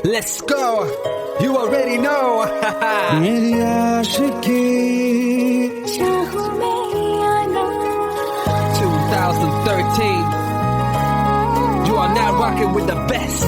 Let's go. You already know. मेरी आशिकी 2013. You are now rocking with the best.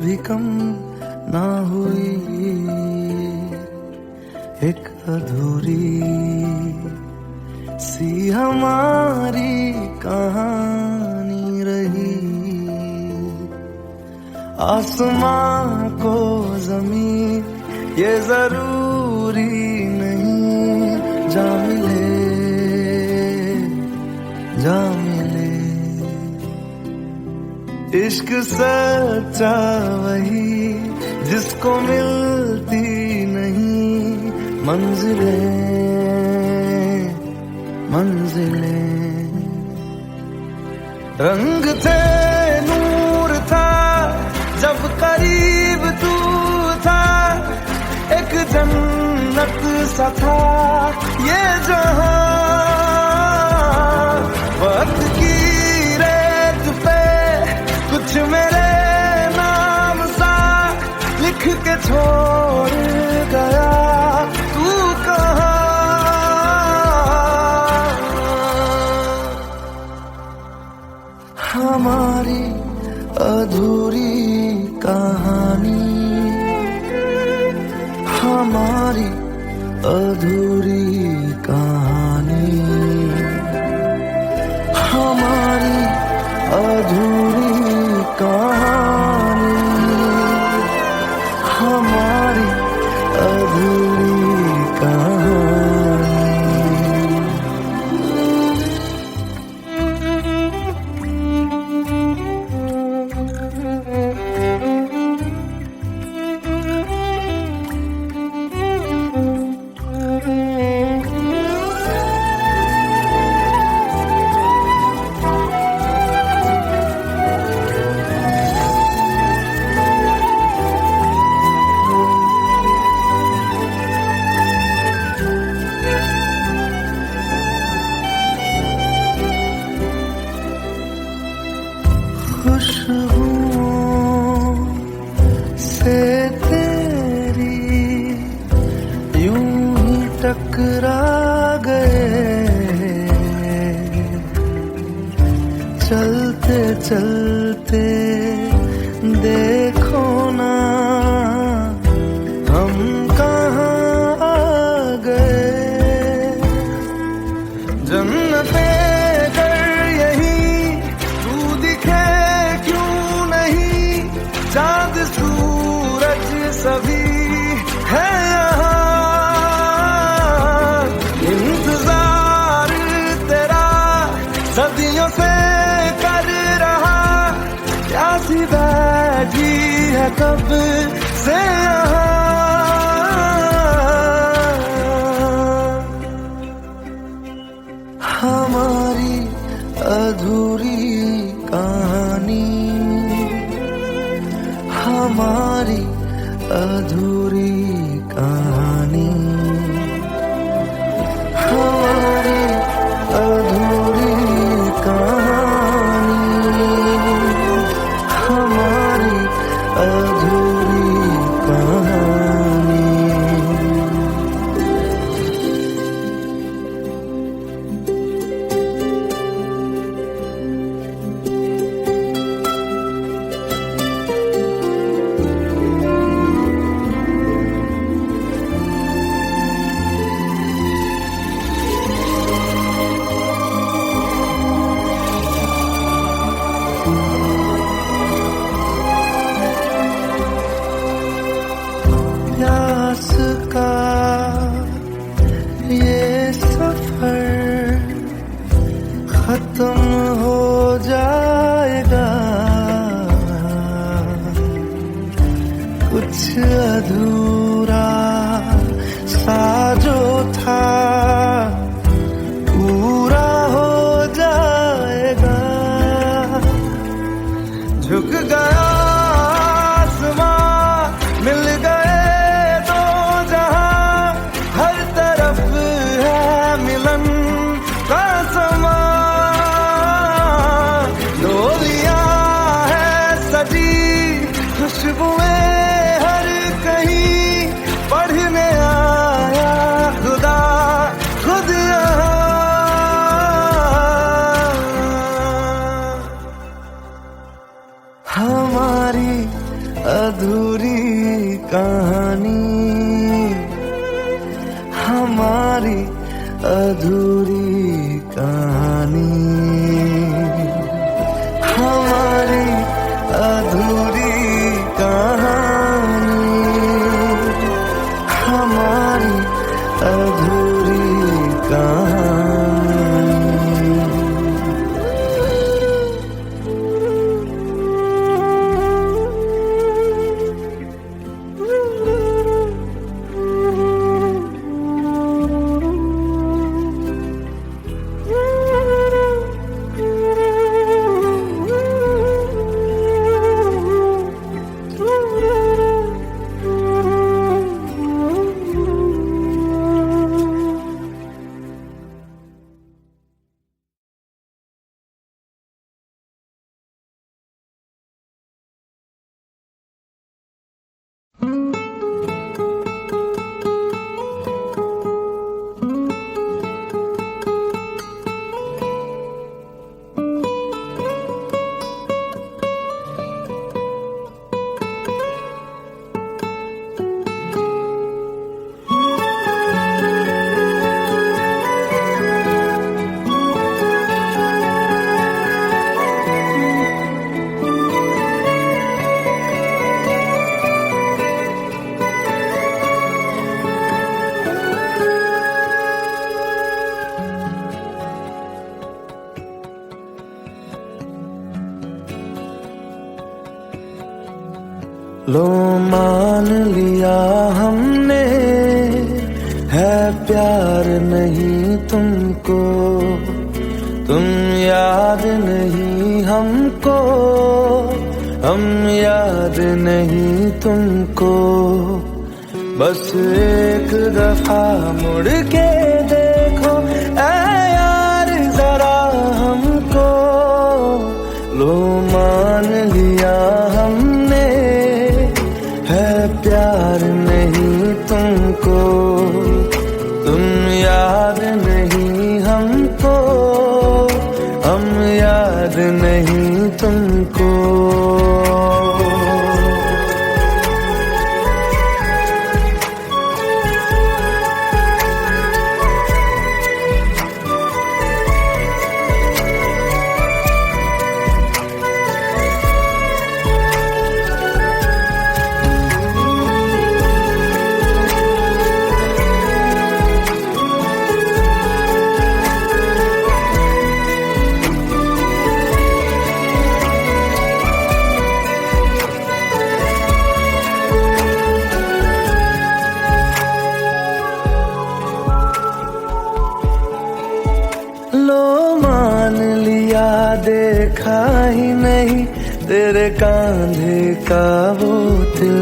भी कम ना हुई, एक अधूरी सी हमारी कहानी रही। आसमां को जमीन ये जरूरी नहीं, जा मिले जा मिले। इश्क सच्चा वही जिसको मिलती नहीं मंजिलें मंजिलें। रंग थे नूर था जब करीब तू था, एक जन्नत सा था ये जहां। वक्त की रेत पे कुछ मेरे नाम सा लिख के छोड़ गया तू कहाँ। हमारी अधूरी कहानी, हमारी अधूरी कहानी, हमारी अधूरी कहानी, हमारी अधूरी कहानी। खुशबुओं से तेरी यूं ही टकरा गए, चलते चलते देखो ना हम कहाँ आ गए। जन्नते चांद सूरज सभी है यहाँ, इंतजार तेरा सदियों से कर रहा, प्यासी बैठी है कब से यहाँ। हमारी अधूरी कहानी, हमारी अधूरी कहानी, हमारी अधूरी कहानी, हमारी अधूरी कहानी। प्यास का ये सफर खत्म हो जाएगा, कुछ अधूरा सा जो था पूरा हो जाएगा। झुक गया आसमां, मिल गए दो जहां, हर तरफ है मिलन का समा। डोलियां है सजी खुशबुएं हर कहीं, पढ़ने आया खुदा खुद यहाँ। हमारी अधूरी कहानी, हमारी अधूरी कहानी, हमारी अधूरी कहानी, हमारी अधूरी कहानी। लो मान लिया हमने, है प्यार नहीं तुमको, तुम याद नहीं हमको, हम याद नहीं तुमको। बस एक दफा मुड़ के देखो ऐ यार जरा हमको। लो मान लिया हमने, है प्यार नहीं तुमको, तुम याद नहीं हमको, हम याद नहीं तुमको। लो मान लिया देखा ही नहीं तेरे कांधे का वो दिल,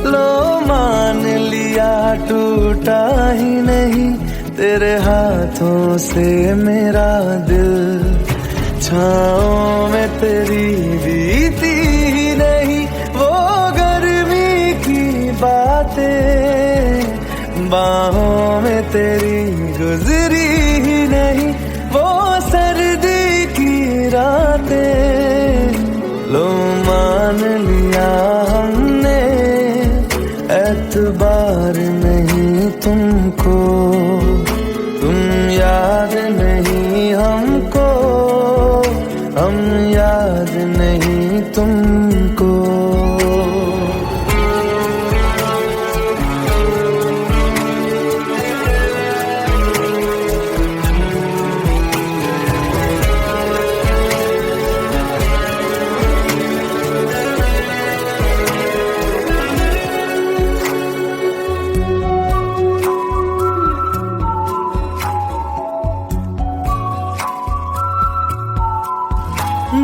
लो मान लिया टूटा ही नहीं तेरे हाथों से मेरा दिल। छाँव में तेरी बीती ही नहीं वो गर्मी की बातें, बाहों में तेरी गुजरी ही नहीं वो सर्दी की रातें। लो मान लिया हमने, एतबार नहीं तुमको, तुम याद नहीं हमको, हम याद नहीं तुमको।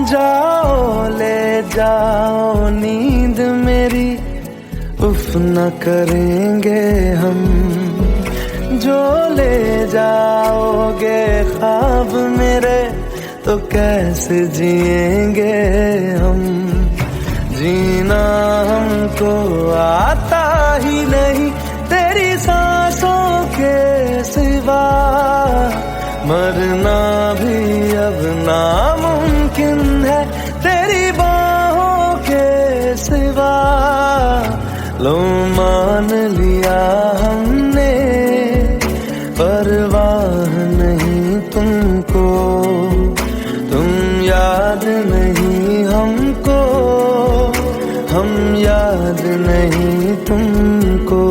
जाओ ले जाओ नींद मेरी, उफ न करेंगे हम। जो ले जाओगे ख्वाब मेरे तो कैसे जिएंगे हम। जीना हमको आता ही नहीं तेरी सांसों के सिवा, मरना भी अब नामुमकिन है तेरी बाहों के सिवा। लो मान लिया हमने, परवाह नहीं तुमको, तुम याद नहीं हमको, हम याद नहीं तुमको।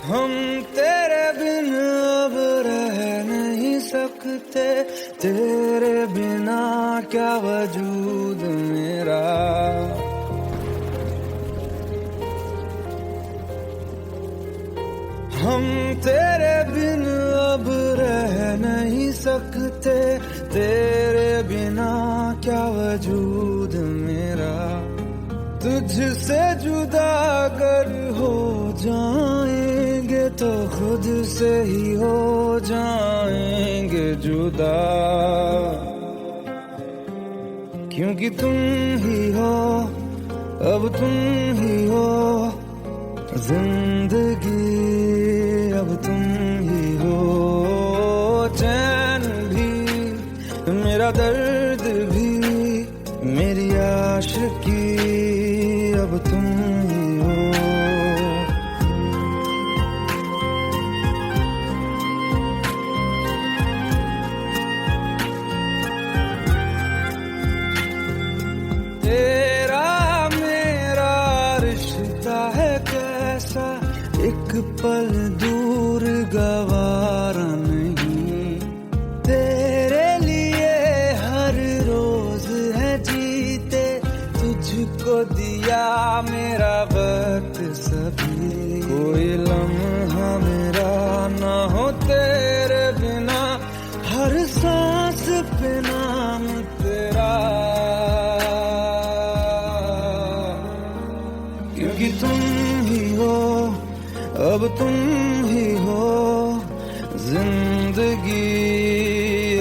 हम तेरे बिन अब रह नहीं सकते, तेरे बिना क्या वजूद मेरा। हम तेरे बिन अब रह नहीं सकते, तेरे बिना क्या वजूद मेरा। तुझसे जुदा अगर हो जाएंगे तो खुद से ही हो जाएंगे जुदा, क्योंकि तुम ही हो, अब तुम ही हो जिंदगी, अब तुम ही हो चैन भी, मेरा दर्द भी, मेरी आशिकी, अब तुम ही हो। तेरा मेरा रिश्ता है कैसा, एक पल दूर गवारा नहीं। तेरे लिए हर रोज है जीते, तुझको दिया मेरा वक्त सभी। कोई लम्हा मेरा ना हो तेरे बिना, हर सांस पे नाम तेरा, क्योंकि तुम ही हो, अब तुम ही हो जिंदगी,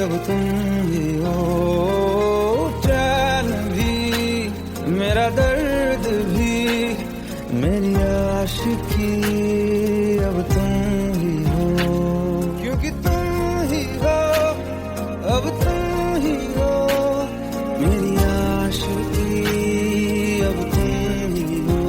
अब तुम ही हो चैन भी, मेरा दर्द भी, मेरी आशिकी, अब तुम ही हो, क्योंकि तुम ही हो, अब तुम ही हो मेरी आशिकी, अब तुम ही हो।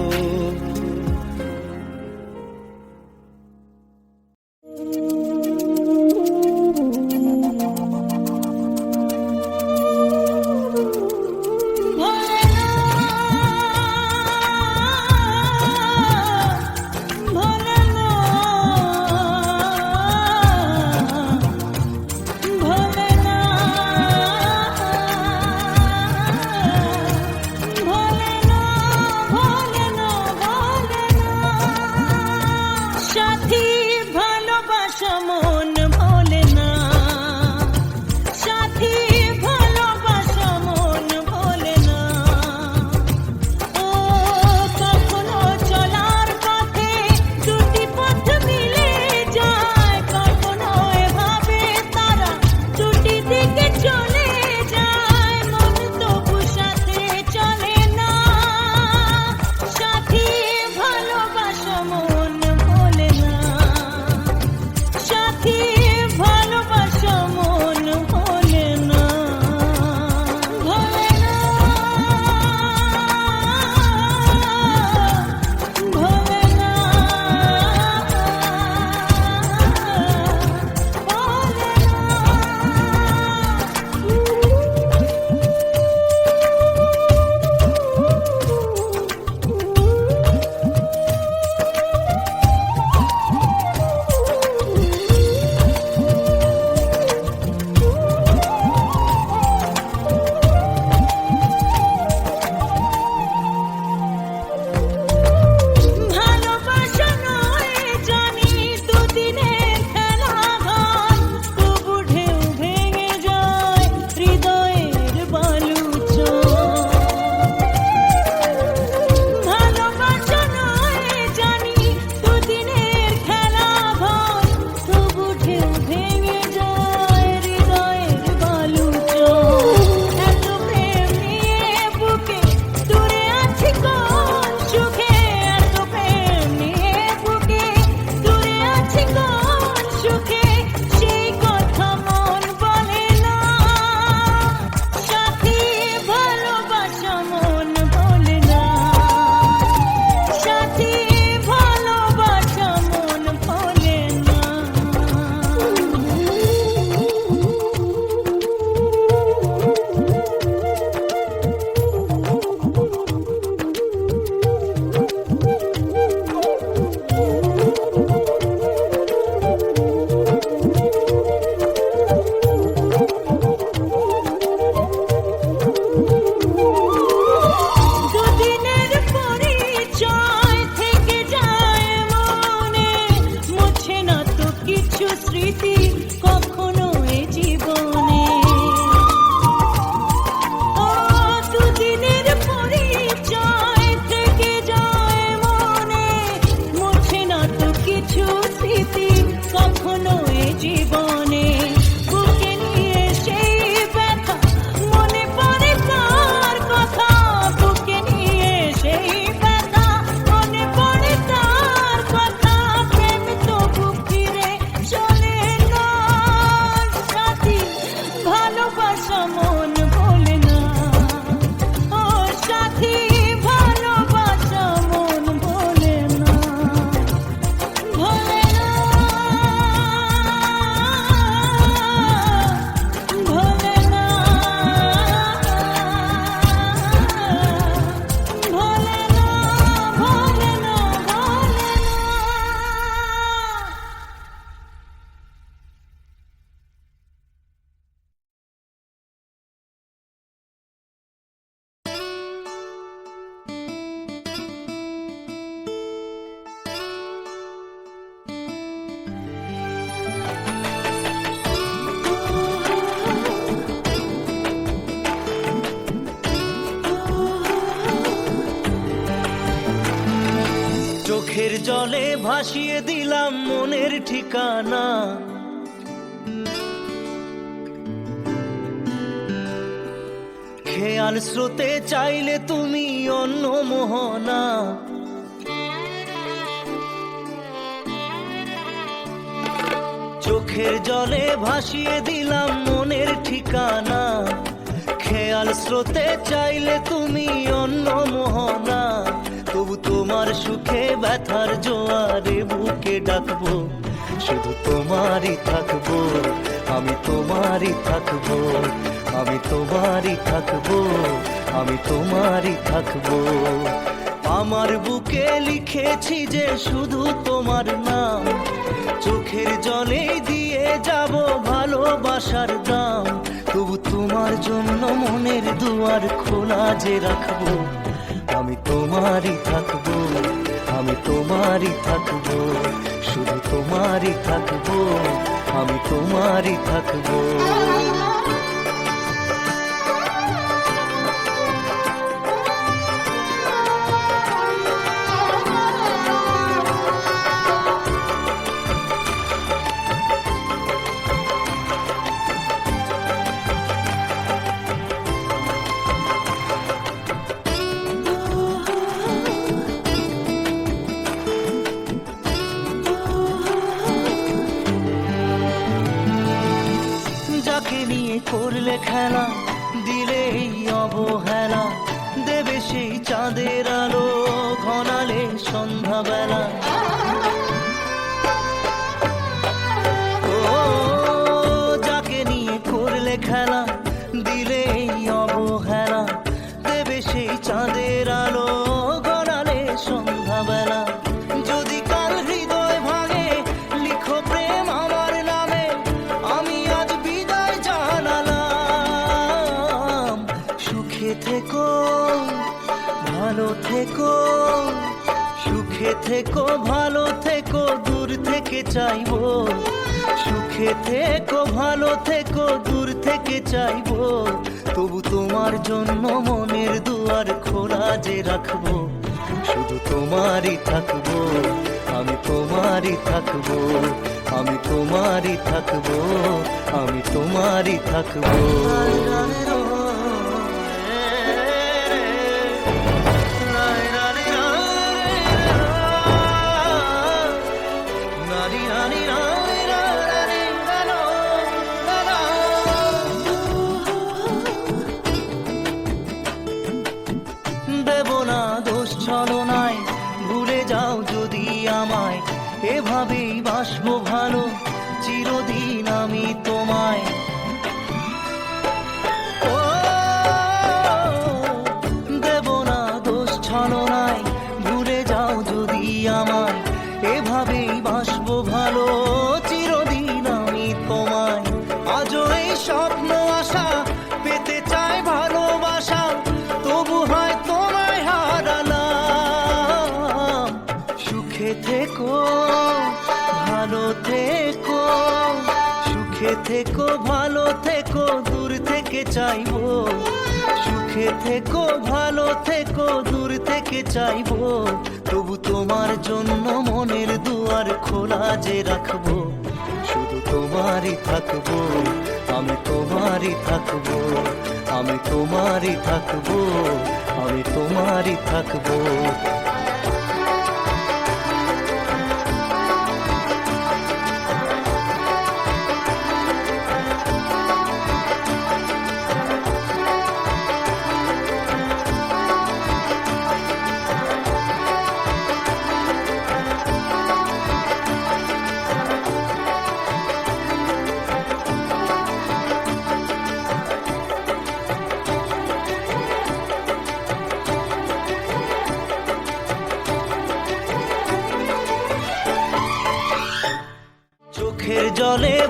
মন ভোলে না, ও সাথী ভালোবাসা মন ভোলে না, ভোলে না, ভোলে না, ভোলে না, ভোলে না, ভোলে না। চোখের জলে ভাসিয়ে দিলাম মনের ঠিকানা, খেয়াল স্রোতে চাইলে তুমি অন্য মোহনা, চোখের জলে ভাসিয়ে দিলাম মনের ঠিকানা, খেয়াল স্রোতে চাইলে তুমি অন্য মোহনা, তবু তোমার সুখে ব্যথার জোয়ারে বুকে ডাকবো, শুধু তোমারই থাকবো, আমি তোমারই থাকবো, আমি তোমারই থাকবো, আমি তোমারই থাকবো। আমার বুকে লিখেছি যে শুধু তোমার নাম, চোখের জলে দিয়ে যাব ভালোবাসার দাম, তবু তোমার জন্য মনের দুয়ার খোলা যে রাখবো, আমি তোমারই থাকবো, আমি তোমারই থাকবো, শুধু তোমারই থাকবো, আমি তোমারই থাকবো। যাকে নিয়ে করলে খেলা, দিলে এই অবহেলা, দেবে সেই চাঁদের আলো ঘনালে সন্ধ্যাবেলা, ও যাকে নিয়ে করলে খেলা, দিলে এই অবহেলা, দেবে সেই চাঁদের আলো ঘনালে সন্ধ্যাবেলা, যদি কাল হৃদয় ভাঙে লিখো প্রেম আমার নামে, আমি আজ বিদায় জানালাম, সুখে থেকো ভালো থেকো, সুখে থেকো ভালো থেকো, দূর থেকে চাইবো, সুখে থেকো ভালো থেকো, দূর থেকে চাইবো, তবু তোমার জন্য মনের দুয়ার খোলা যে রাখবো, শুধু তোমারই থাকবো, আমি তোমারই থাকবো, আমি তোমারই থাকবো, আমি তোমারই থাকবো। দেব না দোষ ছলনায়, ভুলে যাও যদি আমায়, এভাবেই বাসবো ভালো চিরদিন আমি তোমায়, ও দেব না দোষ ছলনায়, ভুলে যাও যদি আমায়, এভাবেই বাসবো ভালো চিরদিন আমি তোমায়, আজও এই স্বপ্ন আশা পেতে চাই ভালোবাসা, তবু হয় তোমায় হারালাম, সুখে থেকো ভালো থেকো, সুখে থেকো ভালো থেকো, দূর থেকে চাইবো, সুখে থেকো ভালো থেকো, দূর থেকে চাইবো, তবু তোমার জন্য মনের দুয়ার খোলা যে রাখবো, শুধু তোমারই থাকবো, আমি তোমারই থাকবো, আমি তোমারই থাকবো, আমি তোমারই থাকবো।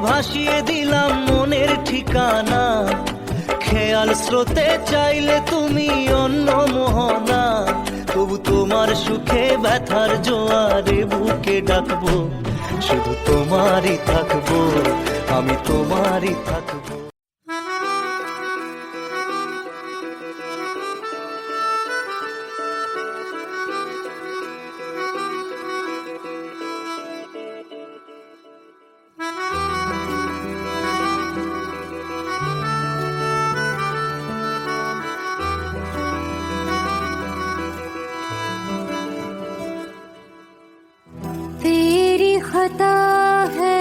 ভাসিয়ে দিলাম মনের ঠিকানা, খেয়াল স্রোতে চাইলে তুমি অন্য মোহনা, তবু তোমার সুখে ব্যথার জোয়ারে বুকে ডাকবো, শুধু তোমারই থাকবো, আমি তোমারই থাকবো। तेरी खता है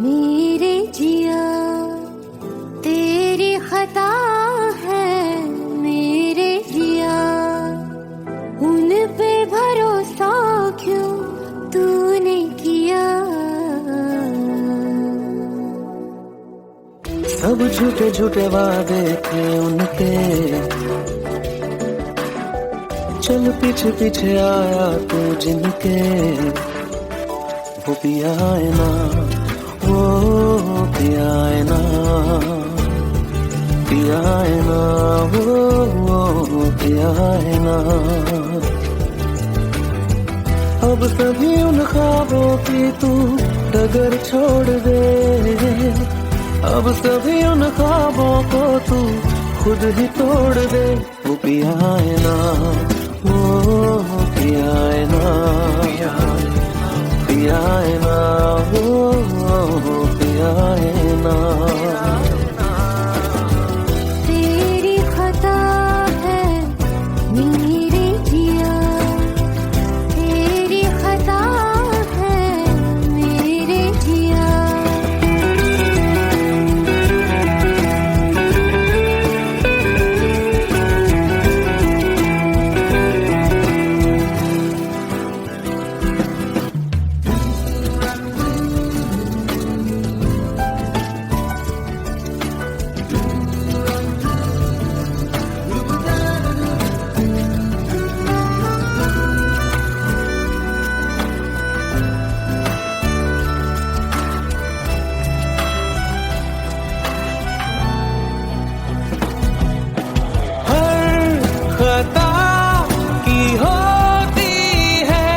मेरे जिया, तेरी खता है मेरे जिया, उन पे भरोसा क्यों तूने किया। सब झूठे झूठे वादे थे उनके, चल पीछे पीछे आया तू जिनके, वो पिया है ना, वो पिया है ना, पिया है ना, वो पिया है ना। अब सभी उन ख्वाबों की तू डगर छोड़ दे, अब सभी उन ख्वाबों को तू खुद ही तोड़ दे, वो पिया है ना, वो पिया है ना, पिया है ना, वो पिया है ना। तेरी खता है मेरे जिया, तेरी खता है मेरे जिया। खता की होती है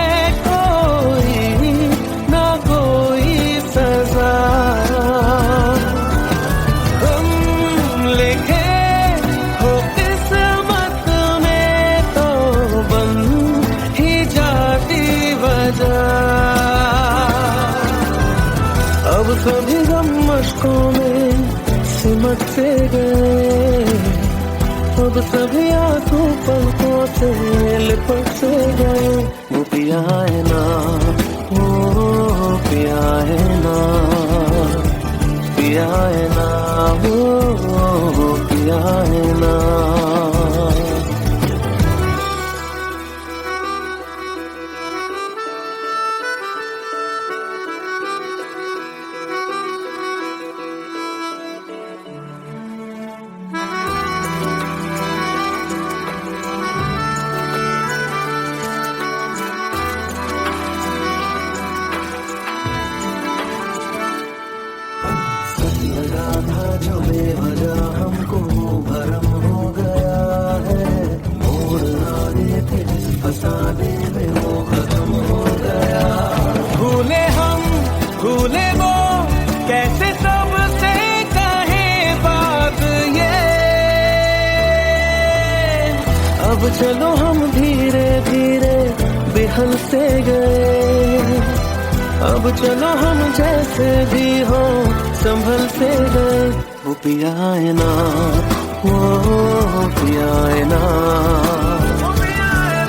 कोई ना कोई सजा, हम लिखे हो किस्मत में तो बन ही जाती वजह। अब सभी गम मशकों में सिमट से गए, अब सभी आंसू पलकों से लिपट से गए, वो पिया है ना, वो पिया है ना, पिया है ना, वो पिया है ना। लगा था जो बेवजह हमको भरम हो गया है, मोड़ ना देते जिस फसाने में वो खत्म हो गया। भूले हम भूले वो कैसे सबसे कहे बात ये, अब चलो हम धीरे धीरे बेहल से गए, अब चलो हम जैसे भी हो संभल से गए, वो पिया है ना, वो पिया है ना,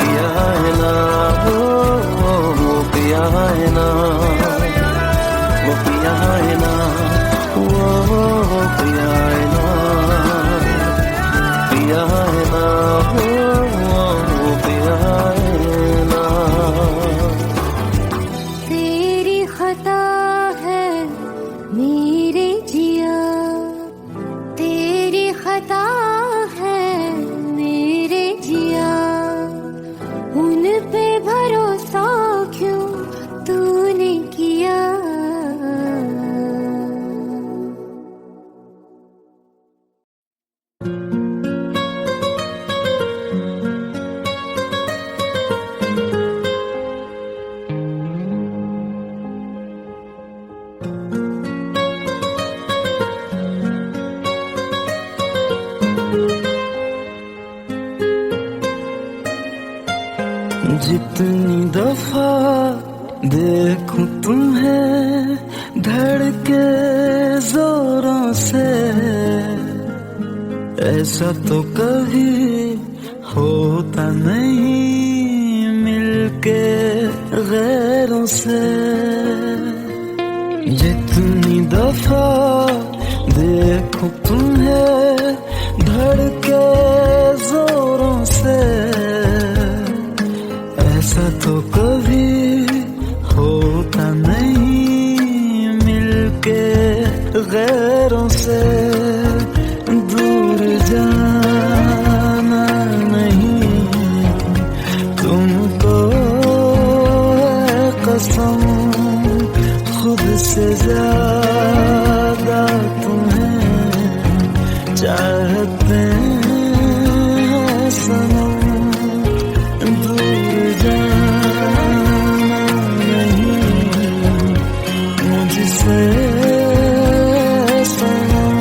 पिया है ना, वो पिया है ना, वो पिया है ना, वो पिया है ना, पिया है ना, वो पिया है ना। तेरी खता है मेरे जिया, तेरी खता है मेरे जिया, उन पे भरोसा क्यों तू जितनी दफा देखूं तुम्हें धड़के जोरों से, ऐसा तो कभी होता नहीं मिलके गैरों से। जितनी दफा देखूं तुम्हें धड़के जोरों से, ऐसा तो कभी होता नहीं मिलके गैरों से। दूर जाना नहीं तुमको है कसम, खुद से ज्यादा तुम्हें चाहते हैं सनम। दूर जाना नहीं मुझसे सनम,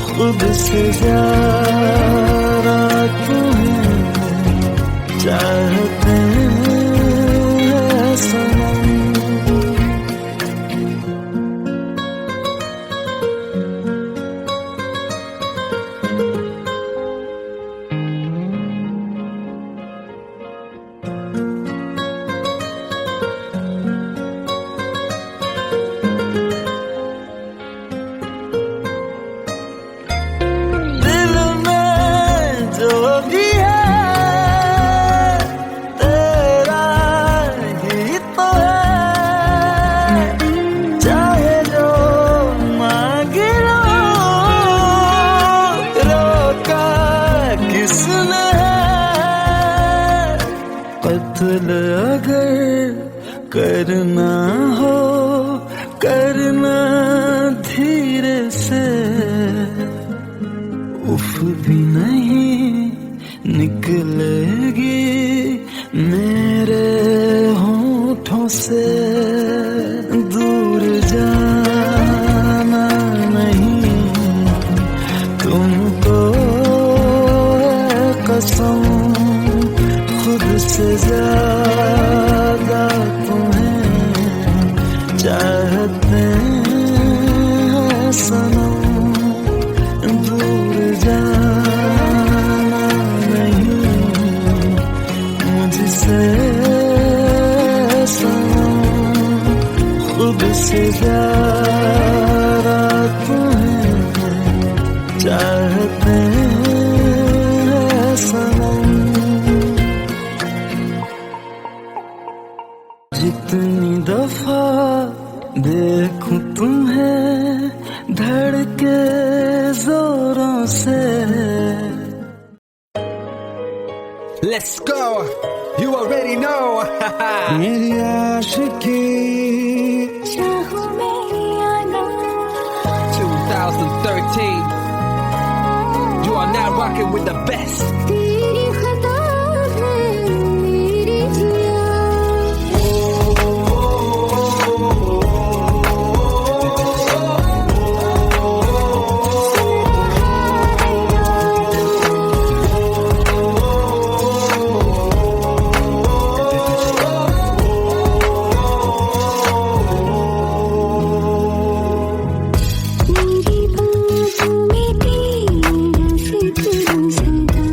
खुद से ज्यादा तुम्हें चाहते हैं सनम। कत्ल अगर करना हो करना धीरे से, उफ भी नहीं निकलेगी मेरे होठों से। दूर जाना नहीं तुमको है कसम, खुद से ज्यादा तुम्हें चाहते हैं सनम। दूर जाना नहीं मुझसे सनम, खुद से ज्यादा तुम्हें चाहते हैं सनम। जितनी दफा देखूं तुम्हें धड़के जोरों से। Let's go. You already know. मेरी आशिकी चाहूं मैं आना 2013. You are now rocking with the best. तेरी खता है मेरी जिया। मेरी बातों में तेरा जिक्र सदा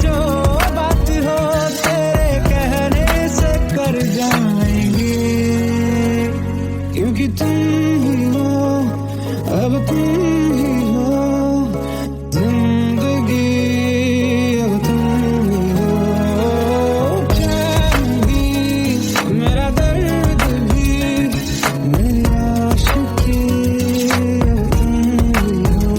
जो बात हो तेरे कहने से कर जाएंगे, क्योंकि तुम ही हो, अब तुम ही हो जिंदगी, अब तुम ही हो चैन भी, मेरा दर्द भी, मेरी आशिकी, अब तुम ही हो।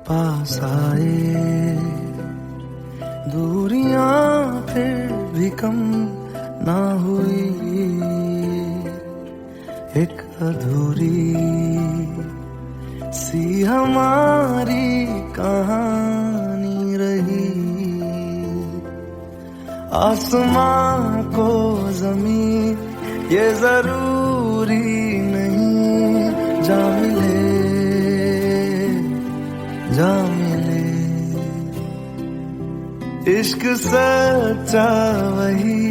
पास आए दूरियां फिर भी कम ना हुई, एक अधूरी सी हमारी कहानी रही। आसमां को जमीन ये जरूरी नहीं, जा मिले जा मिले। इश्क सच्चा वही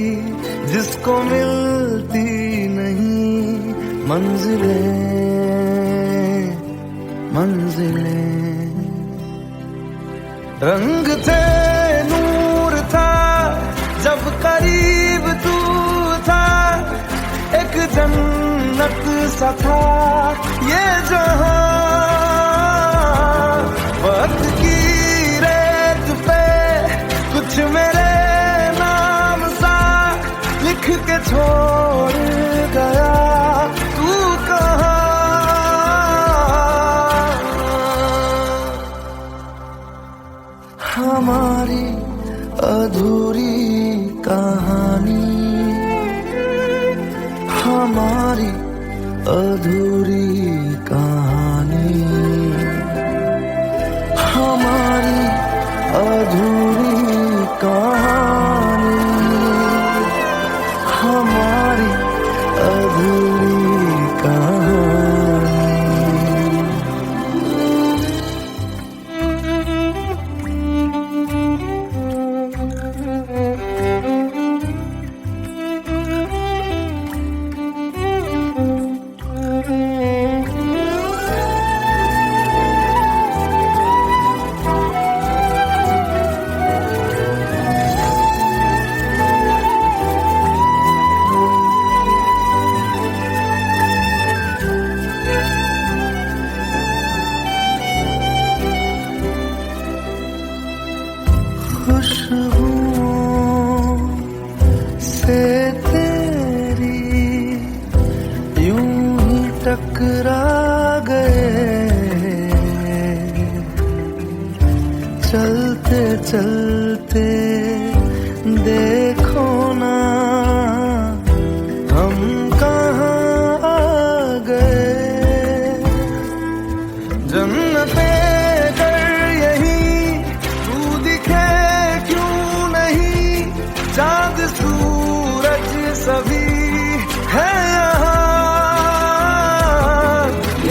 जिसको मिलती नहीं मंजिलें मंजिलें। रंग थे नूर था जब करीब तू था, एक जन्नत सा था ये जहां। वक्त की रेत पे कुछ मेरे नाम सा लिख के छोड़ गया, तू कहाँ? हमारी अधूरी कहानी, हमारी अधूरी कहानी, हमारी अधूरी कहानी, हमारी अधूरी कहानी। खुशबुओं से तेरी यूं ही टकरा गए, चलते चलते देखो ना हम कहाँ आ गए। जन्नते चाँद सूरज सभी है यहाँ,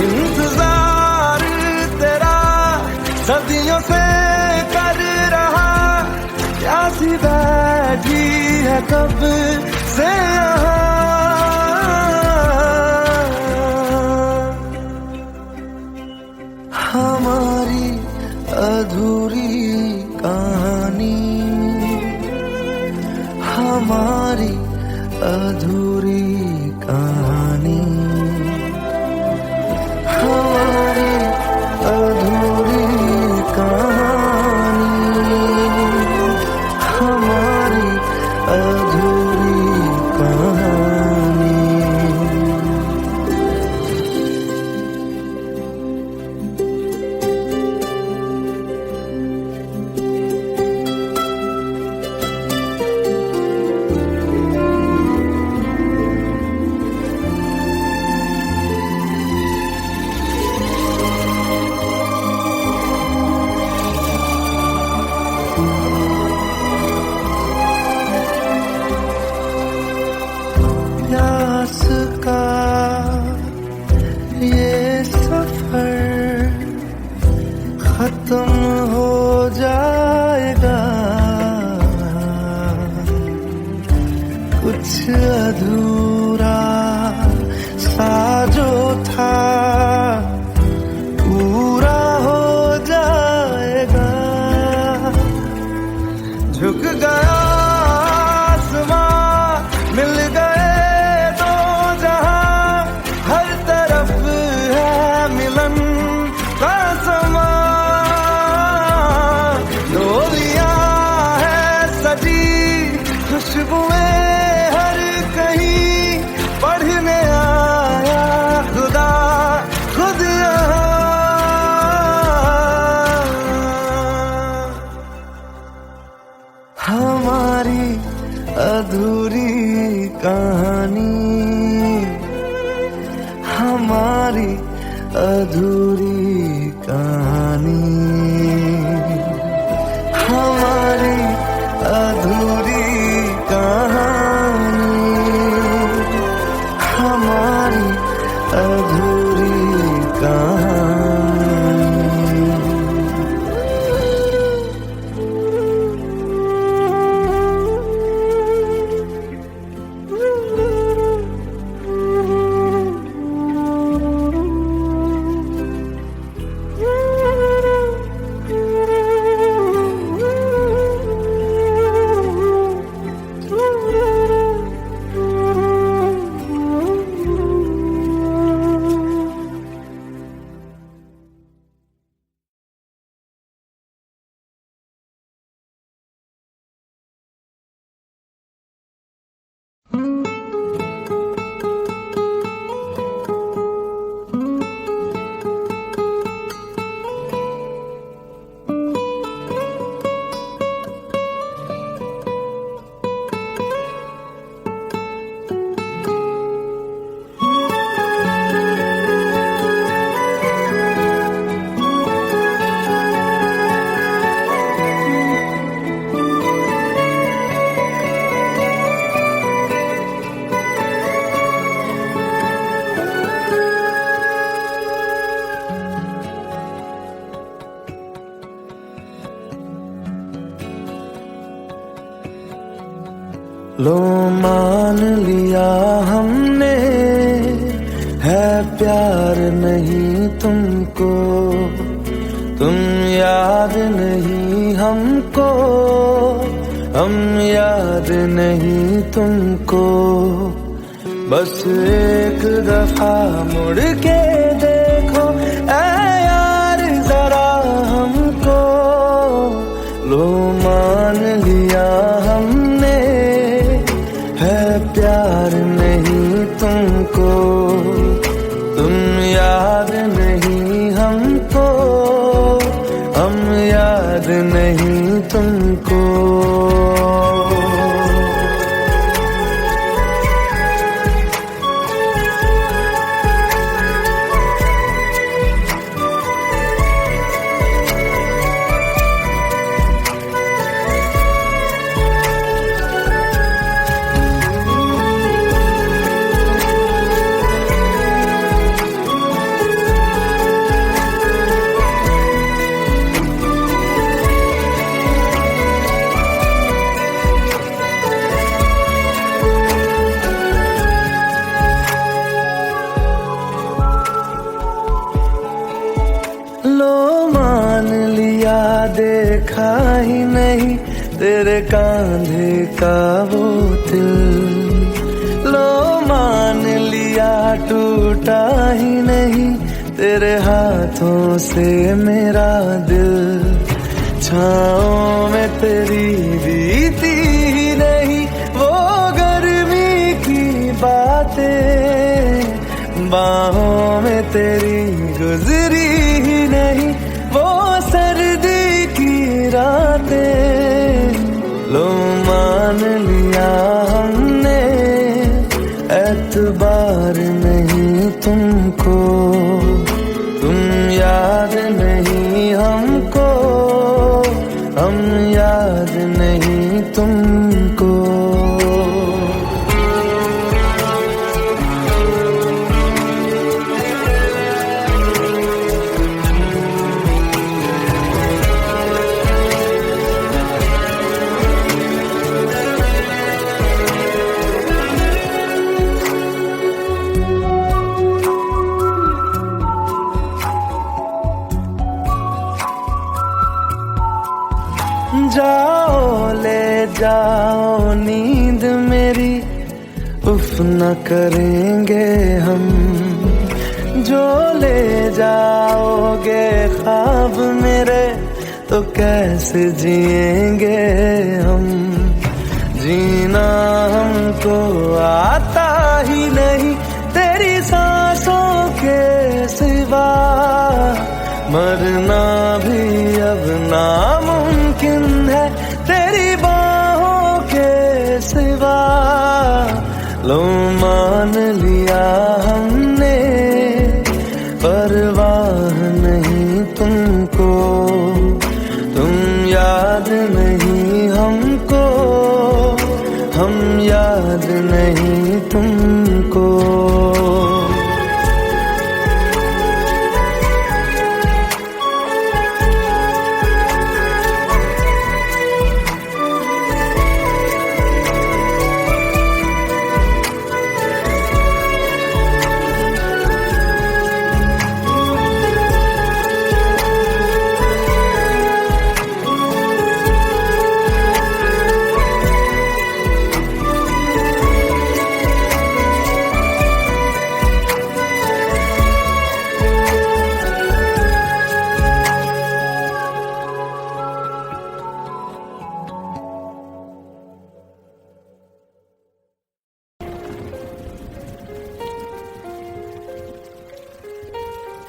इंतजार तेरा सदियों सदियों से कर रहा प्यासी बैठी है कब से यहाँ। हमारी अधूरी कहानी, हमारी अधूरी कहानी, हमारी अधूरी कहानी, हमारी अधूरी कहानी। प्यास का ये सफर खत्म हो जाएगा, कुछ अधूरा सा जो था पूरा हो जाएगा। झुक गया आसमां, मिल गए दो जहां, हर तरफ है मिलन का समा। डोलियां है सजी खुशबुएं हर कहीं, पढ़ने आया खुदा खुद यहाँ। हमारी अधूरी कहानी, हमारी अधूरी कहानी, हमारी अधूरी कहानी, हमारी अधूरी कहानी। लो मान लिया हमने है प्यार नहीं तुमको, तुम याद नहीं हमको, हम याद नहीं तुमको। बस एक दफा मुड़ के देखो ऐ यार जरा हमको। लो मान लिया हमने है प्यार नहीं तुमको, तुम याद नहीं हमको, हम याद नहीं तुमको। देखा ही नहीं तेरे कांधे का वो दिल। लो मान लिया टूटा ही नहीं तेरे हाथों से मेरा दिल। छाँव में तेरी बीती ही नहीं वो गर्मी की बातें, बाहों में तेरी गुजरी ही नहीं वो सर्दी की रातें। लो मान लिया हमने एतबार नहीं तुमको, तुम याद नहीं हमको, हम याद नहीं तुमको। जाओ ले जाओ नींद मेरी, उफ न करेंगे हम। जो ले जाओगे ख्वाब मेरे तो कैसे जिएंगे हम। जीना हमको आता ही नहीं तेरी सांसों के सिवा, मरना भी अब नामुमकिन है तेरी बाहों के सिवा। लो मान लिया हमने परवाह नहीं तुमको, तुम याद नहीं हमको, हम याद नहीं तुमको।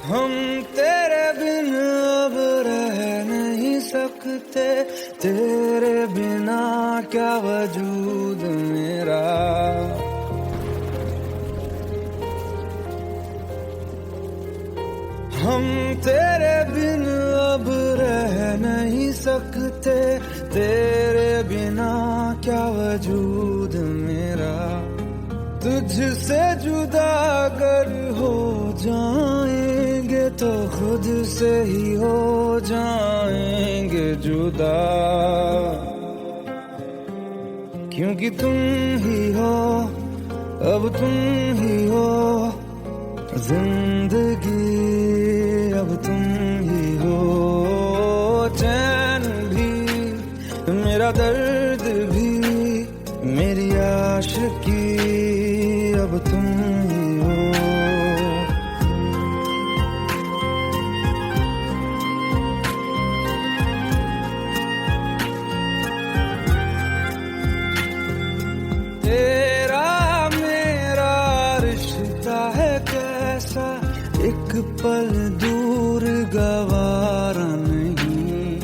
हम तेरे बिन अब रह नहीं सकते, तेरे बिना क्या वजूद मेरा। हम तेरे बिन अब रह नहीं सकते, तेरे बिना क्या वजूद मेरा। तुझसे जुदा अगर हो जाएंगे तो खुद से ही हो जाएंगे जुदा। क्योंकि तुम ही हो, अब तुम ही हो जिंदगी, अब तुम ही हो चैन भी, मेरा दर्द भी, मेरी आशिकी, अब तुम ही हो। तेरा मेरा रिश्ता है कैसा, एक पल दूर गवारा नहीं।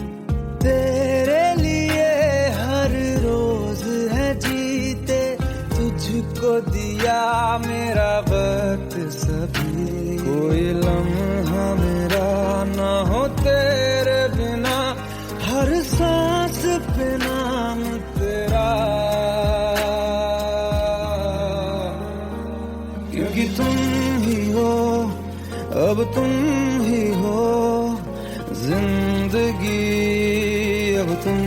तेरे लिए हर रोज है जीते, तुझको दिया मेरा वक्त सभी। कोई लम्हा मेरा ना हो तेरे बिना, हर सांस पे नाम तेरा। क्योंकि तुम ही हो, अब तुम ही हो जिंदगी, अब तुम